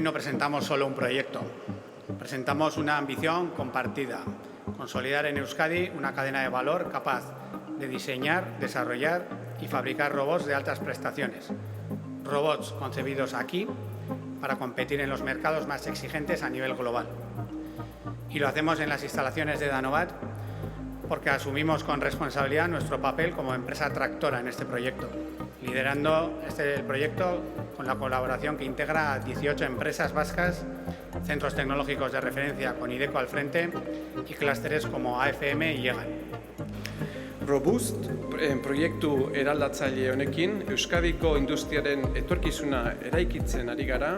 no presentamos solo un proyecto, presentamos una ambición compartida, consolidar en Euskadi una cadena de valor capaz de diseñar, desarrollar y fabricar robots de altas prestaciones. Robots concebidos aquí para competir en los mercados más exigentes a nivel global. Y lo hacemos en las instalaciones de Danovat porque asumimos con responsabilidad nuestro papel como empresa tractora en este proyecto, liderando el proyecto con la colaboración que integra a 18 empresas vascas, centros tecnológicos de referencia con IDECO al frente y clústeres como AFM y EGAN. Robust proiektu eraldatzaile honekin Euskadiko industriaren etorkizuna eraikitzen ari gara,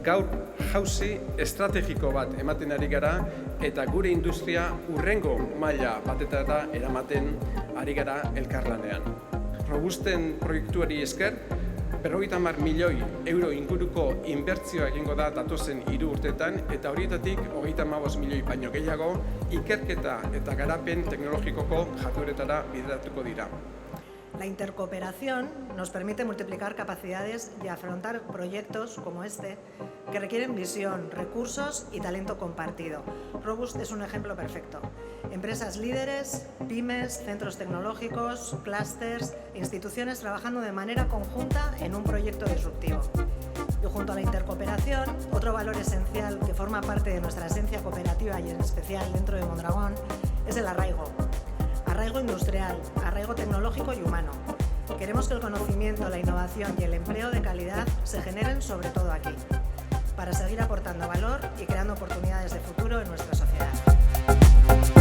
gaur jauzi estrategiko bat ematen ari gara eta gure industria hurrengo maila batetara eramaten ari gara elkarlanean. Robusten proiektuari esker, 50 milioi euro inguruko inbertsioa egingo da datozen 3 urteetan eta horietatik 35 milioi baino gehiago ikerketa eta garapen teknologikoko jardueretara bideratuko dira. La intercooperación nos permite multiplicar capacidades y afrontar proyectos como este que requieren visión, recursos y talento compartido. Robust es un ejemplo perfecto. Empresas líderes, pymes, centros tecnológicos, clústeres e instituciones trabajando de manera conjunta en un proyecto disruptivo. Y junto a la intercooperación, otro valor esencial que forma parte de nuestra esencia cooperativa y en especial dentro de Mondragón es el arraigo. Arraigo industrial, arraigo tecnológico y humano. Queremos que el conocimiento, la innovación y el empleo de calidad se generen sobre todo aquí, para seguir aportando valor y creando oportunidades de futuro en nuestra sociedad.